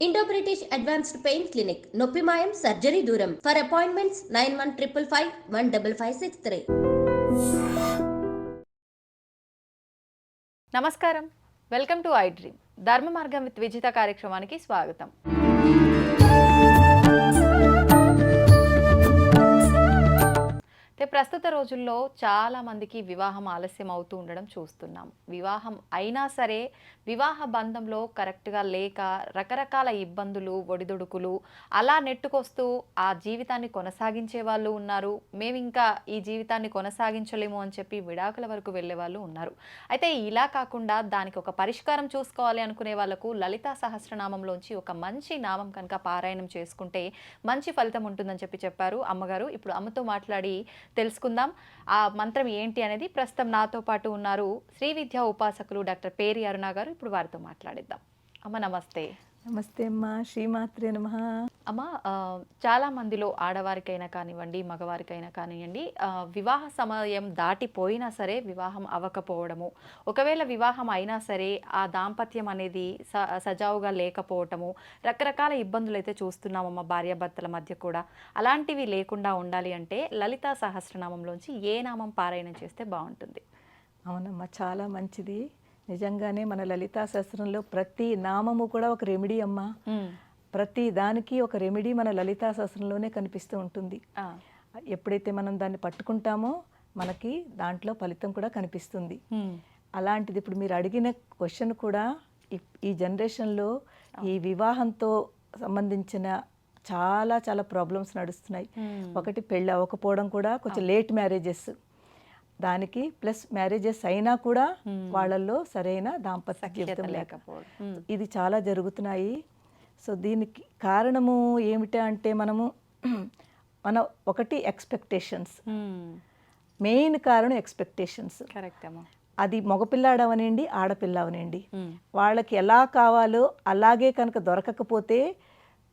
Indo British advanced pain clinic నొప్పి మాయం surgery దూరం ఫర్ అపాయింట్మెంట్స్ 9155515563. నమస్కారం, వెల్కమ్ టు ఐ డ్రీమ్. ధర్మ మార్గం విత్ విజిత కార్యక్రమానికి స్వాగతం. ప్రస్తుత రోజుల్లో చాలా మందికి వివాహం ఆలస్యం అవుతూ ఉండడం చూస్తున్నాం. వివాహం అయినా సరే వివాహ బంధంలో కరెక్ట్గా లేక రకరకాల ఇబ్బందులు, ఒడిదుడుకులు అలా నెట్టుకొస్తూ ఆ జీవితాన్ని కొనసాగించే వాళ్ళు ఉన్నారు. మేము ఇంకా ఈ జీవితాన్ని కొనసాగించలేము అని చెప్పి విడాకుల వరకు వెళ్ళే వాళ్ళు ఉన్నారు. అయితే ఇలా కాకుండా దానికి ఒక పరిష్కారం చూసుకోవాలి అనుకునే వాళ్ళకు లలితా సహస్రనామంలోంచి ఒక మంచి నామం కనుక పారాయణం చేసుకుంటే మంచి ఫలితం ఉంటుందని చెప్పారు అమ్మగారు. ఇప్పుడు అమ్మతో మాట్లాడి తెలుసుకుందాం ఆ మంత్రం ఏంటి అనేది. ప్రస్తుతం నాతో పాటు ఉన్నారు శ్రీ విద్యా ఉపాసకులు డాక్టర్ పేరి అరుణ గారు. ఇప్పుడు వారితో మాట్లాడిద్దాం. అమ్మ నమస్తే. నమస్తే అమ్మ, శ్రీమాత్రే నమః. అమ్మ, చాలా మందిలో ఆడవారికైనా కానివ్వండి, మగవారికైనా కానివ్వండి, వివాహ సమయం దాటిపోయినా సరే వివాహం అవ్వకపోవడము, ఒకవేళ వివాహం అయినా సరే ఆ దాంపత్యం అనేది సజావుగా లేకపోవటము, రకరకాల ఇబ్బందులు అయితే చూస్తున్నామమ్మ భార్యాభర్తల మధ్య కూడా. అలాంటివి లేకుండా ఉండాలి అంటే లలితా సహస్రనామంలోంచి ఏ నామం పారాయణం చేస్తే బాగుంటుంది? అవునమ్మా, చాలా మంచిది. నిజంగానే మన లలితా శాస్త్రంలో ప్రతి నామము కూడా ఒక రెమెడీ అమ్మా. ప్రతి దానికి ఒక రెమెడీ మన లలితా శాస్త్రంలోనే కనిపిస్తూ ఉంటుంది. ఎప్పుడైతే మనం దాన్ని పట్టుకుంటామో మనకి దాంట్లో ఫలితం కూడా కనిపిస్తుంది. అలాంటిది ఇప్పుడు మీరు అడిగిన క్వశ్చన్ కూడా ఈ జనరేషన్లో ఈ వివాహంతో సంబంధించిన చాలా చాలా ప్రాబ్లమ్స్ నడుస్తున్నాయి. ఒకటి పెళ్ళి అవ్వకపోవడం కూడా, కొంచెం లేట్ మ్యారేజెస్, దానికి ప్లస్ మ్యారేజెస్ అయినా కూడా వాళ్ళల్లో సరైన దాంపత్య జీవితం లేకపోవడం, ఇది చాలా జరుగుతున్నాయి. సో దీనికి కారణము ఏమిటా అంటే మన ఒకటి ఎక్స్పెక్టేషన్స్, మెయిన్ కారణం ఎక్స్పెక్టేషన్స్. అది మగపిల్లాడు అవనండి, ఆడపిల్ల అవనండి, వాళ్ళకి ఎలా కావాలో అలాగే కనుక దొరకకపోతే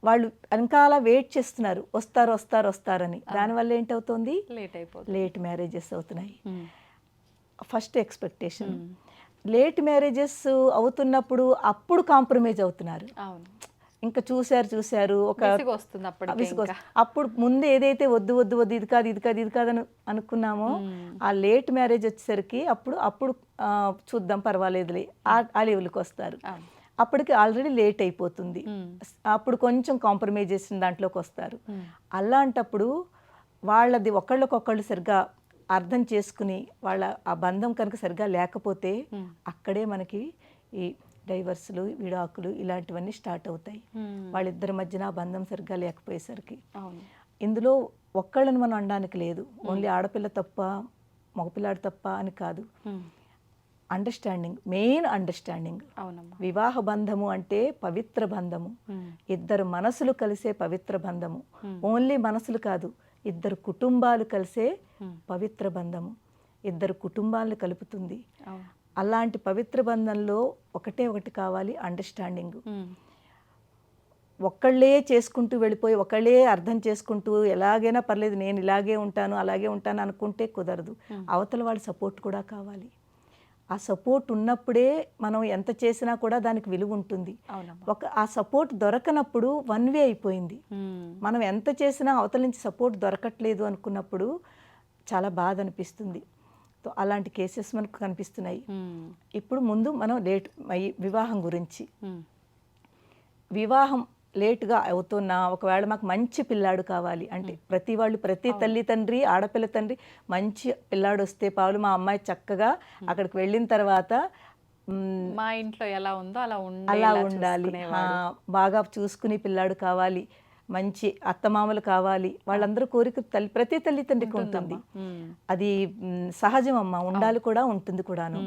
వాళ్ళు వెనకాల వెయిట్ చేస్తున్నారు, వస్తారు వస్తారు వస్తారని. దానివల్ల ఏంటవుతుంది? లేట్ మ్యారేజెస్ అవుతున్నాయి. First expectation. లేట్ మ్యారేజెస్ అవుతున్నప్పుడు అప్పుడు కాంప్రమైజ్ అవుతున్నారు. ఇంకా చూశారు ఒక అప్పుడు ముందు ఏదైతే వద్దు వద్దు వద్దు ఇది కాదు ఇది కాదు ఇది కాదని అనుకున్నామో, ఆ లేట్ మ్యారేజ్ వచ్చేసరికి అప్పుడు చూద్దాం పర్వాలేదులే ఆ లెవెల్కి వస్తారు. అప్పటికి ఆల్రెడీ లేట్ అయిపోతుంది. అప్పుడు కొంచెం కాంప్రమైజేషన్ దాంట్లోకి వస్తారు. అలాంటప్పుడు వాళ్ళది ఒకళ్ళకొకళ్ళు సరిగ్గా అర్థం చేసుకుని వాళ్ళ ఆ బంధం కనుక సరిగ్గా లేకపోతే అక్కడే మనకి ఈ డైవర్సులు, విడాకులు ఇలాంటివన్నీ స్టార్ట్ అవుతాయి. వాళ్ళిద్దరి మధ్యన ఆ బంధం సరిగ్గా లేకపోయేసరికి. ఇందులో ఒక్కళ్ళని మనం అనడానికి లేదు, ఓన్లీ ఆడపిల్ల తప్ప మగపిల్లాడు తప్ప అని కాదు. Understanding, main understanding. వివాహ బంధము అంటే పవిత్ర బంధము, ఇద్దరు మనసులు కలిసే పవిత్ర బంధము. ఓన్లీ మనసులు కాదు, ఇద్దరు కుటుంబాలు కలిసే పవిత్ర బంధము, ఇద్దరు కుటుంబాలను కలుపుతుంది. అలాంటి పవిత్ర బంధంలో ఒకటి కావాలి, అండర్స్టాండింగ్. ఒక్కళ్ళే చేసుకుంటూ వెళ్ళిపోయి ఒకళ్ళే అర్థం చేసుకుంటూ ఎలాగైనా పర్లేదు నేను ఇలాగే ఉంటాను అలాగే ఉంటాను అనుకుంటే కుదరదు. అవతల వాళ్ళ సపోర్ట్ కూడా కావాలి. ఆ సపోర్ట్ ఉన్నప్పుడే మనం ఎంత చేసినా కూడా దానికి విలువ ఉంటుంది. ఆ సపోర్ట్ దొరకనప్పుడు వన్ వే అయిపోయింది. మనం ఎంత చేసినా అవతల నుంచి సపోర్ట్ దొరకట్లేదు అనుకున్నప్పుడు చాలా బాధ అనిపిస్తుంది. అలాంటి కేసెస్ మనకు కనిపిస్తున్నాయి. ఇప్పుడు ముందు మనం వివాహం గురించి. వివాహం లేట్గా అవుతున్నా, ఒకవేళ మాకు మంచి పిల్లాడు కావాలి అంటే ప్రతి తల్లి తండ్రి, ఆడపిల్ల తండ్రి మంచి పిల్లాడు వస్తే పాలు మా అమ్మాయి చక్కగా అక్కడికి వెళ్ళిన తర్వాత మా ఇంట్లో ఎలా ఉందో అలా ఉండాలి, బాగా చూసుకుని పిల్లాడు కావాలి, మంచి అత్తమామలు కావాలి, వాళ్ళందరూ కోరిక ప్రతి తల్లి తండ్రికి ఉంటుంది. అది సహజం అమ్మ, ఉండాలి కూడా, ఉంటుంది కూడాను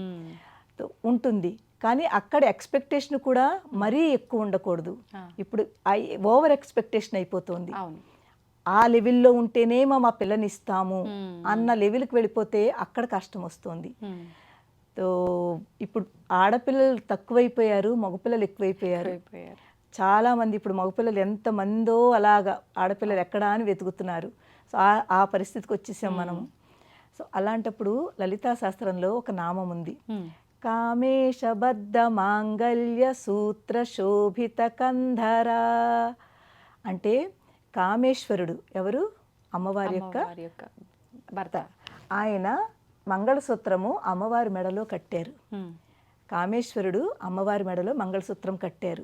ఉంటుంది. కానీ అక్కడ ఎక్స్పెక్టేషన్ కూడా మరీ ఎక్కువ ఉండకూడదు. ఇప్పుడు ఓవర్ ఎక్స్పెక్టేషన్ అయిపోతుంది. ఆ లెవెల్లో ఉంటేనే మా పిల్లని ఇస్తాము అన్న లెవెల్కి వెళ్ళిపోతే అక్కడ కష్టం వస్తుంది. ఇప్పుడు ఆడపిల్లలు తక్కువైపోయారు, మగపిల్లలు ఎక్కువైపోయారు. చాలామంది ఇప్పుడు మగపిల్లలు ఎంతమందో అలాగా ఆడపిల్లలు ఎక్కడా అని వెతుకుతున్నారు. సో ఆ పరిస్థితికి వచ్చేసాం మనము. సో అలాంటప్పుడు లలితా శాస్త్రంలో ఒక నామం ఉంది, కామేశబద్ధ మాంగళ్య సూత్ర శోభిత కంధరా. అంటే కామేశ్వరుడు ఎవరు? అమ్మవారి యొక్క భర్త. ఆయన మంగళసూత్రము అమ్మవారి మెడలో కట్టారు. కామేశ్వరుడు అమ్మవారి మెడలో మంగళసూత్రం కట్టారు.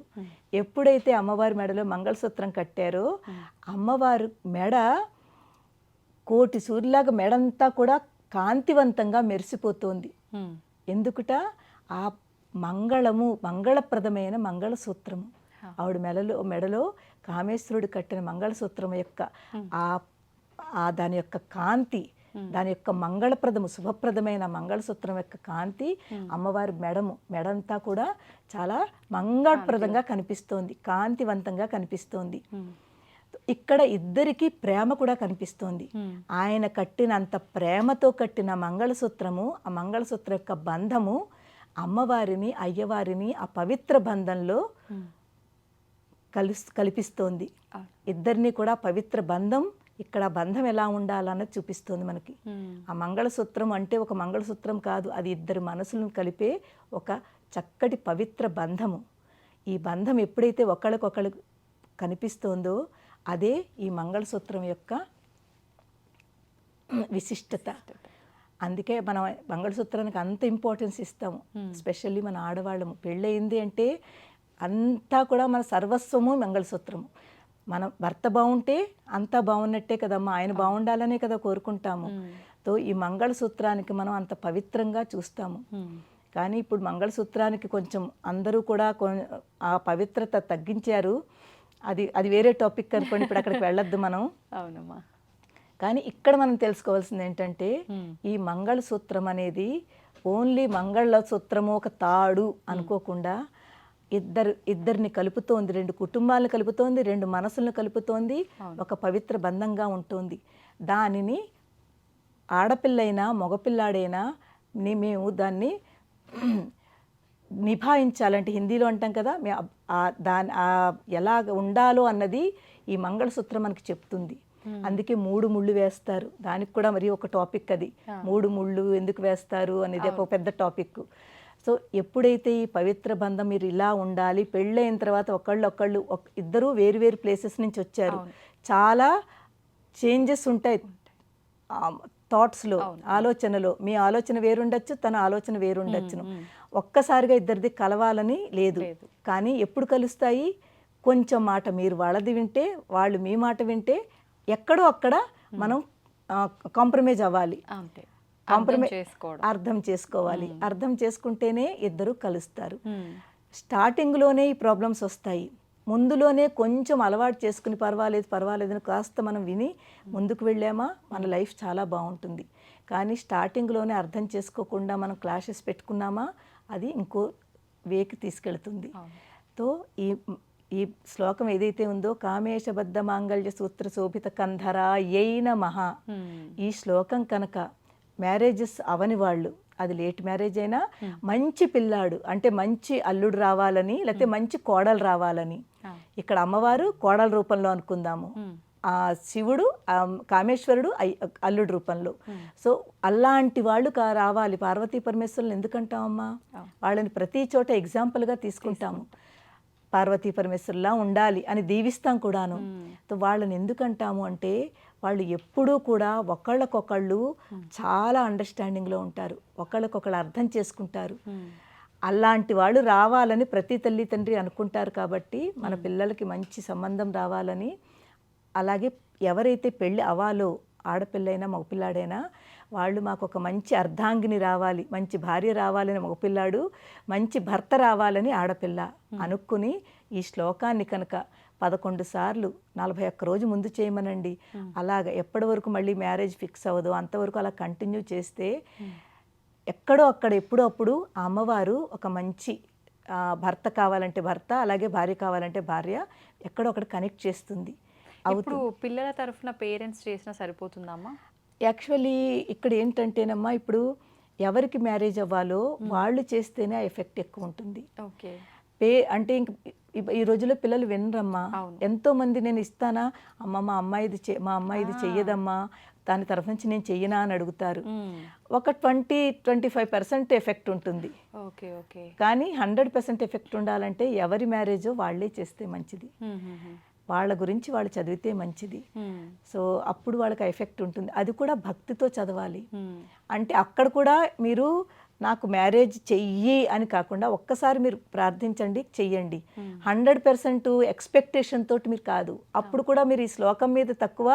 ఎప్పుడైతే అమ్మవారి మెడలో మంగళసూత్రం కట్టారో అమ్మవారి మెడ కోటి సూర్యులాగా మెడంతా కూడా కాంతివంతంగా మెరిసిపోతోంది. ఎందుకుట? ఆ మంగళప్రదమైన మంగళసూత్రము ఆవిడ మెడలో కామేశ్వరుడు కట్టిన మంగళసూత్రం యొక్క దాని యొక్క కాంతి, దాని యొక్క మంగళప్రదము శుభప్రదమైన మంగళసూత్రం యొక్క కాంతి అమ్మవారి మెడంతా కూడా చాలా మంగళప్రదంగా కనిపిస్తోంది, కాంతివంతంగా కనిపిస్తోంది. ఇక్కడ ఇద్దరికి ప్రేమ కూడా కనిపిస్తోంది. ఆయన కట్టినంత ప్రేమతో కట్టిన మంగళసూత్రము, ఆ మంగళసూత్రం యొక్క బంధము అమ్మవారిని అయ్యవారిని ఆ పవిత్ర బంధంలో కల్పిస్తోంది. ఇద్దరిని కూడా పవిత్ర బంధం, ఇక్కడ బంధం ఎలా ఉండాలన్నది చూపిస్తుంది మనకి. ఆ మంగళసూత్రం అంటే ఒక మంగళసూత్రం కాదు, అది ఇద్దరు మనసులను కలిపే ఒక చక్కటి పవిత్ర బంధము. ఈ బంధం ఎప్పుడైతే ఒకళ్ళకొకళ్ళు కనిపిస్తోందో అదే ఈ మంగళసూత్రం యొక్క విశిష్టత. అందుకే మనం మంగళసూత్రానికి అంత ఇంపార్టెన్స్ ఇస్తాము. స్పెషల్లీ మన ఆడవాళ్ళము పెళ్ళయింది అంటే అంతా కూడా మన సర్వస్వము మంగళసూత్రము. మన భర్త బాగుంటే అంతా బాగున్నట్టే కదమ్మా, ఆయన బాగుండాలనే కదా కోరుకుంటాము. తో ఈ మంగళసూత్రానికి మనం అంత పవిత్రంగా చూస్తాము. కానీ ఇప్పుడు మంగళసూత్రానికి కొంచెం అందరూ కూడా ఆ పవిత్రత తగ్గించారు. అది వేరే టాపిక్ అనుకోండి, ఇప్పుడు అక్కడికి వెళ్ళొద్దు మనం. అవునమ్మా. కానీ ఇక్కడ మనం తెలుసుకోవాల్సింది ఏంటంటే ఈ మంగళసూత్రం అనేది ఓన్లీ మంగళసూత్రము ఒక తాడు అనుకోకుండా ఇద్దరిని కలుపుతోంది, రెండు కుటుంబాలను కలుపుతోంది, రెండు మనసులను కలుపుతోంది, ఒక పవిత్ర బంధంగా ఉంటుంది. దానిని ఆడపిల్లైనా మగపిల్లాడైనా మేము దాన్ని నిభాయించాలంటే, హిందీలో అంటాం కదా, ఎలా ఉండాలో అన్నది ఈ మంగళసూత్రం మనకి చెప్తుంది. అందుకే 3 ముళ్ళు వేస్తారు. దానికి కూడా మరి ఒక టాపిక్ అది, 3 ముళ్ళు ఎందుకు వేస్తారు అనేది ఒక పెద్ద టాపిక్. సో ఎప్పుడైతే ఈ పవిత్ర బంధం మీరు ఇలా ఉండాలి, పెళ్ళైన తర్వాత ఒకళ్ళు ఇద్దరు వేరు ప్లేసెస్ నుంచి వచ్చారు, చాలా చేంజెస్ ఉంటాయి థాట్స్లో, ఆలోచనలో. మీ ఆలోచన వేరుండొచ్చు, తన ఆలోచన వేరుండొచ్చును. ఒక్కసారిగా ఇద్దరిది కలవాలని లేదు. కానీ ఎప్పుడు కలుస్తాయి? కొంచెం మాట మీరు వాళ్ళది వింటే, వాళ్ళు మీ మాట వింటే, ఎక్కడో అక్కడ మనం కాంప్రమైజ్ అవ్వాలి, అర్థం చేసుకోవాలి. అర్థం చేసుకుంటేనే ఇద్దరు కలుస్తారు. స్టార్టింగ్లోనే ఈ ప్రాబ్లమ్స్ వస్తాయి. ముందులోనే కొంచెం అలవాటు చేసుకుని పర్వాలేదని కాస్త మనం విని ముందుకు వెళ్ళామా మన లైఫ్ చాలా బాగుంటుంది. కానీ స్టార్టింగ్లోనే అర్థం చేసుకోకుండా మనం క్లాషెస్ పెట్టుకున్నామా అది ఇంకో వేకి తీసుకెళ్తుంది. తో ఈ శ్లోకం ఏదైతే ఉందో కామేశబద్ధ మాంగళ్య సూత్ర శోభిత కంధరా యై నమః, ఈ శ్లోకం కనుక మ్యారేజెస్ అవని వాళ్ళు, అది లేట్ మ్యారేజ్ అయినా మంచి పిల్లాడు అంటే మంచి అల్లుడు రావాలని, లేకపోతే మంచి కోడలు రావాలని, ఇక్కడ అమ్మవారు కోడల రూపంలో అనుకుందాము, ఆ శివుడు కామేశ్వరుడు అల్లుడు రూపంలో. సో అలాంటి వాళ్ళు రావాలి. పార్వతీ పరమేశ్వరులను ఎందుకంటామమ్మా? వాళ్ళని ప్రతి చోట ఎగ్జాంపుల్గా తీసుకుంటాము. పార్వతీ పరమేశ్వరులా ఉండాలి అని దీవిస్తాం కూడాను. సో వాళ్ళని ఎందుకంటాము అంటే వాళ్ళు ఎప్పుడూ కూడా ఒకళ్ళకొకళ్ళు చాలా అండర్స్టాండింగ్లో ఉంటారు, ఒకళ్ళకొకళ్ళు అర్థం చేసుకుంటారు. అలాంటి వాళ్ళు రావాలని ప్రతి తల్లి తండ్రి అనుకుంటారు. కాబట్టి మన పిల్లలకి మంచి సంబంధం రావాలని, అలాగే ఎవరైతే పెళ్ళి అవ్వాలో ఆడపిల్లైనా మగపిల్లాడైనా వాళ్ళు మాకు ఒక మంచి అర్ధాంగిని రావాలి, మంచి భార్య రావాలని మగపిల్లాడు, మంచి భర్త రావాలని ఆడపిల్ల అనుకుని ఈ శ్లోకాన్ని కనుక 11 సార్లు 41 రోజు ముందు చేయమనండి. అలాగ ఎప్పటి వరకు మళ్ళీ మ్యారేజ్ ఫిక్స్ అవ్వదు అంతవరకు అలా కంటిన్యూ చేస్తే ఎక్కడో అక్కడ ఎప్పుడో అప్పుడు ఆ అమ్మవారు ఒక మంచి భర్త కావాలంటే భర్త, అలాగే భార్య కావాలంటే భార్య ఎక్కడో అక్కడ కనెక్ట్ చేస్తుంది. ఇప్పుడు పిల్లల తరఫున పేరెంట్స్ చేసినా సరిపోతుందమ్మా? యాక్చువల్లీ ఇక్కడ ఏంటంటేనమ్మా, ఇప్పుడు ఎవరికి మ్యారేజ్ అవ్వాలో వాళ్ళు చేస్తేనే ఆ ఎఫెక్ట్ ఎక్కువ ఉంటుంది. ఓకే. అంటే ఇంక ఈ రోజుల్లో పిల్లలు వినరమ్మా. ఎంతో మంది నేను ఇస్తానా, అమ్మ మా అమ్మాయి ఇది చెయ్యదమ్మా, దాని తరఫు నుంచి నేను చెయ్యనా అని అడుగుతారు. ఒక 20-25% ఎఫెక్ట్ ఉంటుంది. Okay okay. కానీ 100% ఎఫెక్ట్ ఉండాలంటే ఎవరి మ్యారేజో వాళ్ళే చేస్తే మంచిది, వాళ్ళ గురించి వాళ్ళు చదివితే మంచిది. సో అప్పుడు వాళ్ళకి ఎఫెక్ట్ ఉంటుంది. అది కూడా భక్తితో చదవాలి. అంటే అక్కడ కూడా మీరు నాకు మ్యారేజ్ చెయ్యి అని కాకుండా ఒక్కసారి మీరు ప్రార్థించండి, చెయ్యండి. 100% ఎక్స్పెక్టేషన్ తోటి మీరు కాదు. అప్పుడు కూడా మీరు ఈ శ్లోకం మీద తక్కువ,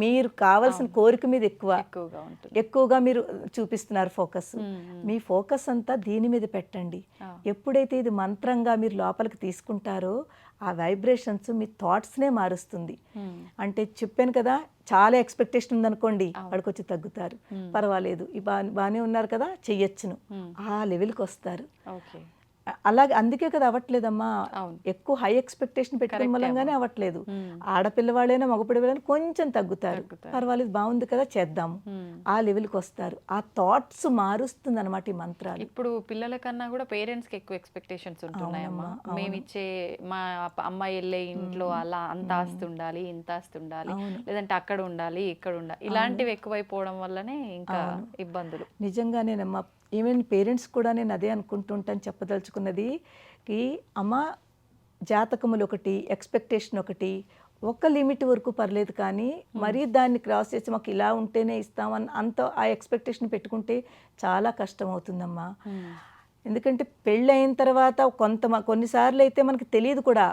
మీరు కావాల్సిన కోరిక మీద ఎక్కువగా మీరు చూపిస్తున్నారు ఫోకస్. మీ ఫోకస్ అంతా దీని మీద పెట్టండి. ఎప్పుడైతే ఇది మంత్రంగా మీరు లోపలికి తీసుకుంటారో ఆ వైబ్రేషన్స్ మీ థాట్స్నే మారుస్తుంది. అంటే చెప్పాను కదా, చాలా ఎక్స్పెక్టేషన్ ఉందనుకోండి, వాడికి వచ్చి తగ్గుతారు, పర్వాలేదు బాగానే ఉన్నారు కదా చెయ్యొచ్చును, ఆ లెవెల్కి వస్తారు. అలాగే అందుకే కదా అవ్వట్లేదమ్మా, ఎక్కువ హై ఎక్స్పెక్టేషన్ పెట్టుకున్న మూలంగానే అవ్వట్లేదు. ఆడపిల్లవాళ్ళైనా మగపిల్లవాళ్ళైనా కొంచెం తగ్గుతారు, పర్వాలేదు బాగుంది కదా చేద్దాము, ఆ లెవెల్కి వస్తారు. ఆ థాట్స్ మారుస్తుంది అనమాట ఈ మంత్రాలు. ఇప్పుడు పిల్లల కన్నా కూడా పేరెంట్స్కి ఎక్కువ ఎక్స్పెక్టేషన్స్ ఉంటున్నాయమ్మా. మేమిచ్చే మా అమ్మాయి వెళ్ళే ఇంట్లో అలా అంత ఆస్తి ఉండాలి, ఇంత ఆస్తి ఉండాలి, లేదంటే అక్కడ ఉండాలి, ఇక్కడ ఉండాలి, ఇలాంటివి ఎక్కువైపోవడం వల్లనే ఇంకా ఇబ్బందులు. నిజంగానేనమ్మా. ఈవెన్ పేరెంట్స్ కూడా నేను అదే అనుకుంటుంటాను, చెప్పదలుచుకున్నది ఈ అమ్మ జాతకములు ఒకటి, ఎక్స్పెక్టేషన్ ఒకటి, ఒక లిమిట్ వరకు పర్లేదు, కానీ మరీ దాన్ని క్రాస్ చేసి మాకు ఇలా ఉంటేనే ఇస్తామని అంత ఆ ఎక్స్పెక్టేషన్ పెట్టుకుంటే చాలా కష్టం అవుతుందమ్మా. ఎందుకంటే పెళ్ళి అయిన తర్వాత కొన్నిసార్లు అయితే మనకి తెలియదు కూడా,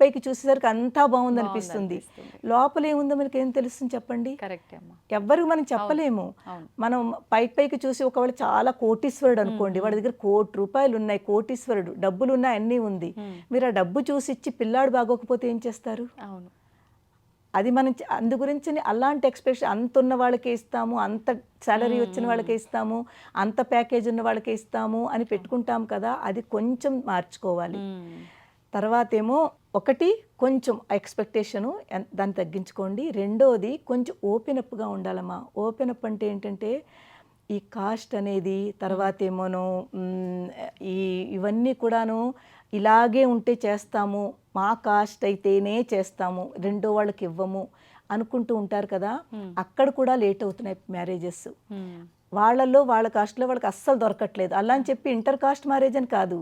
పైకి చూసేసరికి అంతా బాగుంది అనిపిస్తుంది, లోపల ఏముందో మనకి ఏం తెలుస్తుంది చెప్పండి? ఎవ్వరికి మనం చెప్పలేము. మనం పైకి చూసి ఒకవేళ చాలా కోటీశ్వరుడు అనుకోండి, వాడి దగ్గర ₹1,00,00,000 ఉన్నాయి, కోటీశ్వరుడు, డబ్బులు ఉన్నాయి, అన్నీ ఉంది, మీరు ఆ డబ్బు చూసి ఇచ్చి పిల్లాడు బాగోకపోతే ఏం చేస్తారు? అది మనం అందు గురించి అలాంటి ఎక్స్పెక్టేషన్ అంత ఉన్న వాళ్ళకే ఇస్తాము, అంత సాలరీ వచ్చిన వాళ్ళకే ఇస్తాము, అంత ప్యాకేజ్ ఉన్న వాళ్ళకే ఇస్తాము అని పెట్టుకుంటాం కదా, అది కొంచెం మార్చుకోవాలి. తర్వాత ఏమో ఒకటి కొంచెం ఎక్స్పెక్టేషను దాన్ని తగ్గించుకోండి. రెండోది కొంచెం ఓపెన్ అప్గా ఉండాలమ్మా. ఓపెన్ అప్ అంటే ఏంటంటే ఈ కాస్ట్ అనేది, తర్వాత ఏమోనో ఇవన్నీ కూడాను ఇలాగే ఉంటే చేస్తాము, మా కాస్ట్ అయితేనే చేస్తాము, రెండో వాళ్ళకి ఇవ్వము అనుకుంటూ ఉంటారు కదా, అక్కడ కూడా లేట్ అవుతున్నాయి మ్యారేజెస్. వాళ్ళల్లో వాళ్ళ కాస్ట్లో వాళ్ళకి అస్సలు దొరకట్లేదు. అలా అని చెప్పి ఇంటర్ కాస్ట్ మ్యారేజ్ అని కాదు,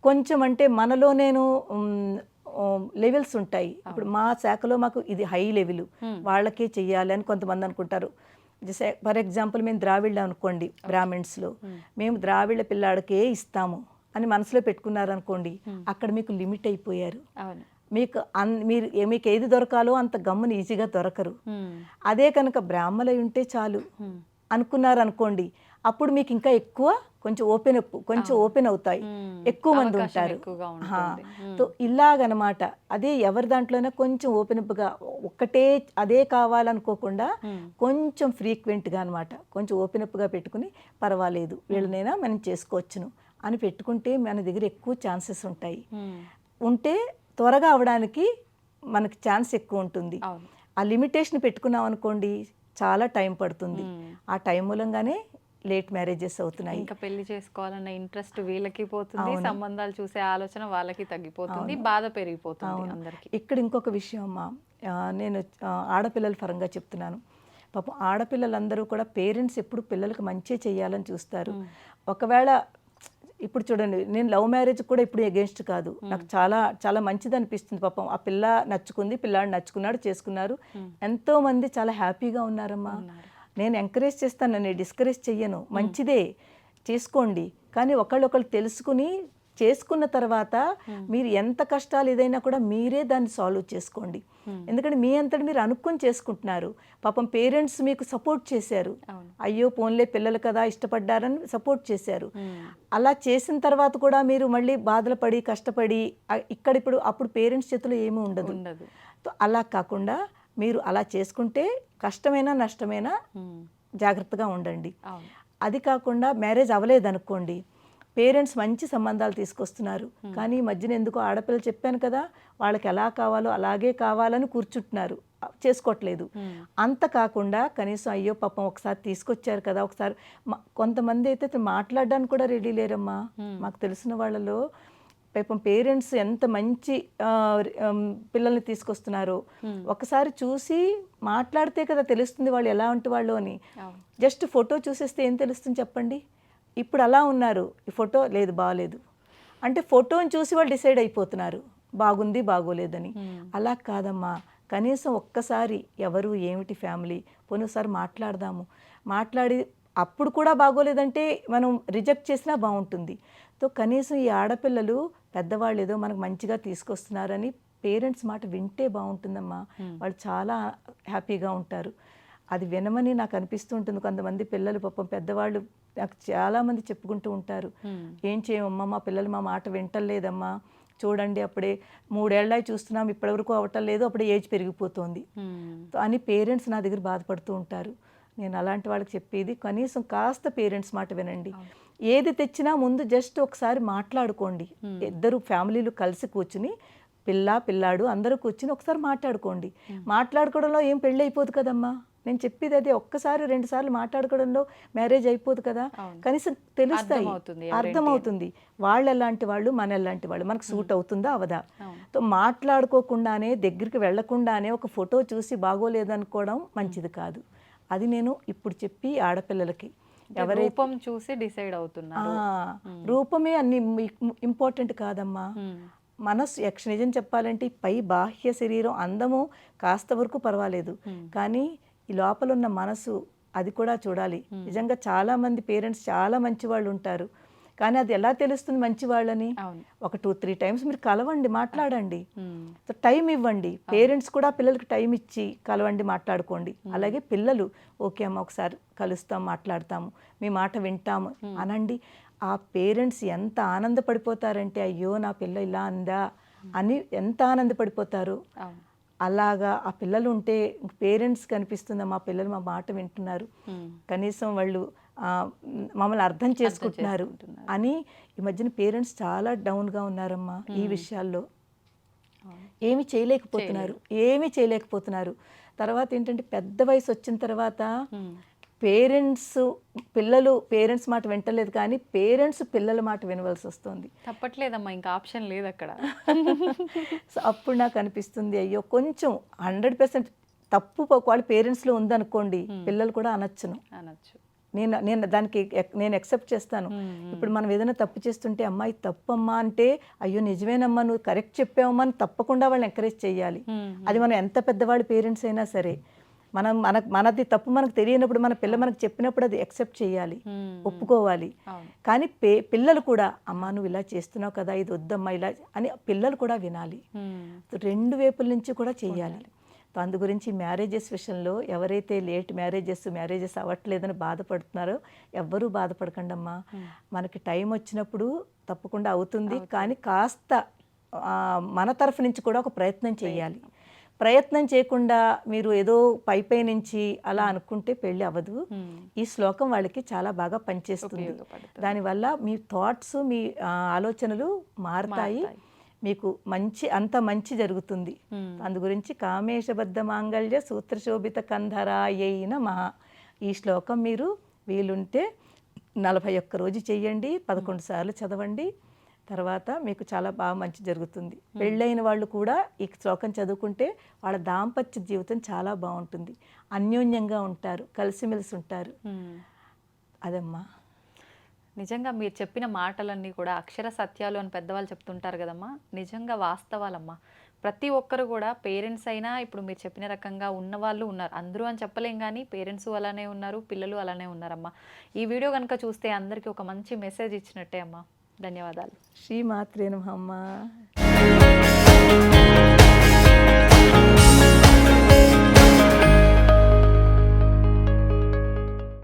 కొంచెం అంటే మనలో నేను లెవెల్స్ ఉంటాయి. ఇప్పుడు మా శాఖలో మాకు ఇది హై లెవెల్, వాళ్ళకే చెయ్యాలి అని కొంతమంది అనుకుంటారు. ఫర్ ఎగ్జాంపుల్ మేము ద్రావిడ అనుకోండి, బ్రాహ్మిన్స్లో మేము ద్రావిడ పిల్లాడికే ఇస్తాము అని మనసులో పెట్టుకున్నారనుకోండి, అక్కడ మీకు లిమిట్ అయిపోయారు. మీకు ఏది దొరకాలో అంత గమ్మున ఈజీగా దొరకరు. అదే కనుక బ్రాహ్మలై ఉంటే చాలు అనుకున్నారు అనుకోండి, అప్పుడు మీకు ఇంకా ఎక్కువ కొంచెం ఓపెన్ అవుతాయి, ఎక్కువ మంది ఉంటారు. సో ఇలాగనమాట. అదే ఎవరి దాంట్లోనే కొంచెం ఓపెన్ అప్గా, ఒక్కటే అదే కావాలనుకోకుండా కొంచెం ఫ్రీక్వెంట్గా అనమాట, కొంచెం ఓపెన్ అప్గా పెట్టుకుని పర్వాలేదు వీళ్ళనైనా మనం చేసుకోవచ్చును అని పెట్టుకుంటే మన దగ్గర ఎక్కువ ఛాన్సెస్ ఉంటాయి. ఉంటే త్వరగా అవడానికి మనకి ఛాన్స్ ఎక్కువ ఉంటుంది. ఆ లిమిటేషన్ పెట్టుకున్నాం అనుకోండి చాలా టైం పడుతుంది. ఆ టైం మూలంగానే లేట్ మ్యారేజెస్ అవుతున్నాయి. ఇంకా పెళ్లి చేసుకోవాలన్న ఇంట్రెస్ట్ వీళ్ళకి పోతుంది, సంబంధాలు చూసే ఆలోచన వాళ్ళకి తగ్గిపోతుంది, బాధ పెరిగిపోతుంది అందరికి. ఇక్కడ ఇంకొక విషయం అమ్మా, నేను ఆడపిల్లల పరంగా చెప్తున్నాను. పాపం ఆడపిల్లలందరూ కూడా పేరెంట్స్ ఎప్పుడు పిల్లలకు మంచి చేయాలని చూస్తారు. ఒకవేళ ఇప్పుడు చూడండి, నేను లవ్ మ్యారేజ్ కూడా ఇప్పుడు ఎగెన్స్ట్ కాదు, నాకు చాలా చాలా మంచిది అనిపిస్తుంది. పాపం ఆ పిల్ల నచ్చుకుంది, పిల్లాడు నచ్చుకున్నాడు, చేసుకున్నారు, ఎంతో మంది చాలా హ్యాపీగా ఉన్నారమ్మా. నేను ఎంకరేజ్ చేస్తాను, నేను డిస్కరేజ్ చెయ్యను, మంచిదే చేసుకోండి. కానీ ఒకళ్ళు తెలుసుకుని చేసుకున్న తర్వాత మీరు ఎంత కష్టాలు ఏదైనా కూడా మీరే దాన్ని సాల్వ్ చేసుకోండి. ఎందుకంటే మీ అంతటి మీరు అనుకుని చేసుకుంటున్నారు. పాపం పేరెంట్స్ మీకు సపోర్ట్ చేశారు, అయ్యో పోన్లే పిల్లలు కదా ఇష్టపడ్డారని సపోర్ట్ చేశారు. అలా చేసిన తర్వాత కూడా మీరు మళ్ళీ బాధలు పడి కష్టపడి ఇప్పుడు అప్పుడు పేరెంట్స్ చేతిలో ఏమీ ఉండదు. అలా కాకుండా మీరు అలా చేసుకుంటే కష్టమైనా నష్టమైనా జాగ్రత్తగా ఉండండి. అది కాకుండా మ్యారేజ్ అవ్వలేదనుకోండి, పేరెంట్స్ మంచి సంబంధాలు తీసుకొస్తున్నారు, కానీ ఈ మధ్యన ఎందుకో ఆడపిల్లలు చెప్పాను కదా, వాళ్ళకి ఎలా కావాలో అలాగే కావాలని కూర్చుంటున్నారు, చేసుకోవట్లేదు. అంత కాకుండా కనీసం అయ్యో పాపం ఒకసారి తీసుకొచ్చారు కదా, ఒకసారి కొంతమంది అయితే మాట్లాడడానికి కూడా రెడీ లేరమ్మా. మాకు తెలిసిన వాళ్ళలో పాపం పేరెంట్స్ ఎంత మంచి పిల్లల్ని తీసుకొస్తున్నారో ఒకసారి చూసి మాట్లాడితే కదా తెలుస్తుంది వాళ్ళు ఎలా ఉంటే వాళ్ళు అని. జస్ట్ ఫోటో చూసేస్తే ఏం తెలుస్తుంది చెప్పండి? ఇప్పుడు అలా ఉన్నారు, ఈ ఫోటో లేదు బాగలేదు అంటే ఫోటోని చూసి వాళ్ళు డిసైడ్ అయిపోతున్నారు బాగుంది బాగోలేదని. అలా కాదమ్మా, కనీసం ఒక్కసారి ఎవరు ఏమిటి ఫ్యామిలీ పోనీ ఒకసారి మాట్లాడదాము. మాట్లాడి అప్పుడు కూడా బాగోలేదంటే మనం రిజెక్ట్ చేసినా బాగుంటుంది. సో కనీసం ఈ ఆడపిల్లలు పెద్దవాళ్ళు ఏదో మనకు మంచిగా తీసుకొస్తున్నారని పేరెంట్స్ మాట వింటే బాగుంటుందమ్మా. వాళ్ళు చాలా హ్యాపీగా ఉంటారు. అది వినమని నాకు అనిపిస్తూ ఉంటుంది. కొంతమంది పిల్లలు పాపం పెద్దవాళ్ళు నాకు చాలామంది చెప్పుకుంటూ ఉంటారు, ఏం చేయమమ్మా మా పిల్లలు మా మాట వింటలేదమ్మా, చూడండి అప్పుడే 3 ఏళ్ళ చూస్తున్నాం ఇప్పటివరకు అవ్వటం లేదు, అప్పుడే ఏజ్ పెరిగిపోతుంది అని పేరెంట్స్ నా దగ్గర బాధపడుతూ ఉంటారు. నేను అలాంటి వాళ్ళకి చెప్పేది కనీసం కాస్త పేరెంట్స్ మాట వినండి. ఏది తెచ్చినా ముందు జస్ట్ ఒకసారి మాట్లాడుకోండి. ఇద్దరు ఫ్యామిలీలు కలిసి కూర్చుని పిల్లాడు అందరూ కూర్చుని ఒకసారి మాట్లాడుకోండి. మాట్లాడుకోవడంలో ఏం పెళ్ళి అయిపోదు కదమ్మా. నేను చెప్పేది అదే, ఒక్కసారి 2 సార్లు మాట్లాడుకోవడంలో మ్యారేజ్ అయిపోదు కదా. కనీసం తెలుస్తాయి, అర్థమవుతుంది వాళ్ళు ఎలాంటి వాళ్ళు మన ఎలాంటి వాళ్ళు, మనకు సూట్ అవుతుందా అవదా. సో మాట్లాడుకోకుండానే దగ్గరికి వెళ్లకుండానే ఒక ఫోటో చూసి బాగోలేదనుకోవడం మంచిది కాదు. అది నేను ఇప్పుడు చెప్పి ఆడపిల్లలకి రూపం చూసి డిసైడ్ అవుతున్నారు. రూపమే అన్ని ఇంపార్టెంట్ కాదమ్మా. మనసు నిజం చెప్పాలంటే పై బాహ్య శరీరం అందము కాస్త వరకు పర్వాలేదు, కానీ ఈ లోపల ఉన్న మనసు అది కూడా చూడాలి. నిజంగా చాలా మంది పేరెంట్స్ చాలా మంచి వాళ్ళు ఉంటారు, కానీ అది ఎలా తెలుస్తుంది మంచి వాళ్ళని? ఒక 2-3 టైమ్స్ మీరు కలవండి, మాట్లాడండి, టైం ఇవ్వండి. పేరెంట్స్ కూడా పిల్లలకి టైం ఇచ్చి కలవండి, మాట్లాడుకోండి. అలాగే పిల్లలు ఓకే అమ్మ ఒకసారి కలుస్తాం, మాట్లాడతాము, మీ మాట వింటాము అనండి. ఆ పేరెంట్స్ ఎంత ఆనందపడిపోతారంటే అయ్యో నా పిల్ల ఇలా అందా అని ఎంత ఆనందపడిపోతారు. అలాగా ఆ పిల్లలు ఉంటే పేరెంట్స్ కనిపిస్తుందా మా పిల్లలు మా మాట వింటున్నారు, కనీసం వాళ్ళు మమ్మల్ని అర్థం చేసుకుంటున్నారు అని. ఈ మధ్యన పేరెంట్స్ చాలా డౌన్గా ఉన్నారమ్మా ఈ విషయాల్లో. ఏమీ చేయలేకపోతున్నారు. తర్వాత ఏంటంటే పెద్ద వయసు వచ్చిన తర్వాత పేరెంట్స్ మాట వింటలేదు, కానీ పేరెంట్స్ పిల్లల మాట వినవలసి వస్తుంది. తప్పట్లేదమ్మా, ఇంకా ఆప్షన్ లేదు అక్కడ. సో అప్పుడు నాకు అనిపిస్తుంది అయ్యో కొంచెం 100% తప్పు వాళ్ళ పేరెంట్స్లో ఉందనుకోండి, పిల్లలు కూడా అనొచ్చు. నేను దానికి నేను ఎక్సెప్ట్ చేస్తాను. ఇప్పుడు మనం ఏదైనా తప్పు చేస్తుంటే అమ్మా ఇది తప్పమ్మా అంటే అయ్యో నిజమేనమ్మా నువ్వు కరెక్ట్ చెప్పావమ్మా అని తప్పకుండా వాళ్ళని ఎంకరేజ్ చేయాలి. అది మనం ఎంత పెద్దవాళ్ళ పేరెంట్స్ అయినా సరే, మనది తప్పు మనకు తెలియనప్పుడు మన పిల్ల మనకు చెప్పినప్పుడు అది ఎక్సెప్ట్ చేయాలి, ఒప్పుకోవాలి. కానీ పిల్లలు కూడా అమ్మా నువ్వు ఇలా చేస్తున్నావు కదా, ఇది వద్దమ్మా ఇలా అని పిల్లలు కూడా వినాలి. 2 వైపుల నుంచి కూడా చెయ్యాలి. అందు గురించి మ్యారేజెస్ విషయంలో ఎవరైతే లేట్ మ్యారేజెస్ అవ్వట్లేదని బాధపడుతున్నారో ఎవ్వరూ బాధపడకండి అమ్మా. మనకి టైం వచ్చినప్పుడు తప్పకుండా అవుతుంది, కానీ కాస్త మన తరఫు నుంచి కూడా ఒక ప్రయత్నం చేయాలి. ప్రయత్నం చేయకుండా మీరు ఏదో పై నుంచి అలా అనుకుంటే పెళ్ళి అవ్వదు. ఈ శ్లోకం వాళ్ళకి చాలా బాగా పనిచేస్తుంది. దానివల్ల మీ థాట్స్ మీ ఆలోచనలు మారుతాయి, మీకు అంత మంచి జరుగుతుంది. అందు గురించి కామేశబద్ధ మాంగళ్య సూత్రశోభిత కంధరాయైన మహా ఈ శ్లోకం మీరు వీలుంటే 41 రోజు చెయ్యండి, 11 సార్లు చదవండి. తర్వాత మీకు చాలా బాగా మంచి జరుగుతుంది. పెళ్ళైన వాళ్ళు కూడా ఈ శ్లోకం చదువుకుంటే వాళ్ళ దాంపత్య జీవితం చాలా బాగుంటుంది, అన్యోన్యంగా ఉంటారు, కలిసిమెలిసి ఉంటారు. అదమ్మా. నిజంగా మీరు చెప్పిన మాటలన్నీ కూడా అక్షర సత్యాలు అని పెద్దవాళ్ళు చెప్తుంటారు కదమ్మా, నిజంగా వాస్తవాలమ్మా. ప్రతి ఒక్కరు కూడా పేరెంట్స్ అయినా ఇప్పుడు మీరు చెప్పిన రకంగా ఉన్నవాళ్ళు ఉన్నారు, అందరూ అని చెప్పలేం, కానీ పేరెంట్స్ అలానే ఉన్నారు, పిల్లలు అలానే ఉన్నారమ్మా. ఈ వీడియో కనుక చూస్తే అందరికీ ఒక మంచి మెసేజ్ ఇచ్చినట్టే అమ్మా. ధన్యవాదాలు. శ్రీమాత్రే నమః అమ్మా.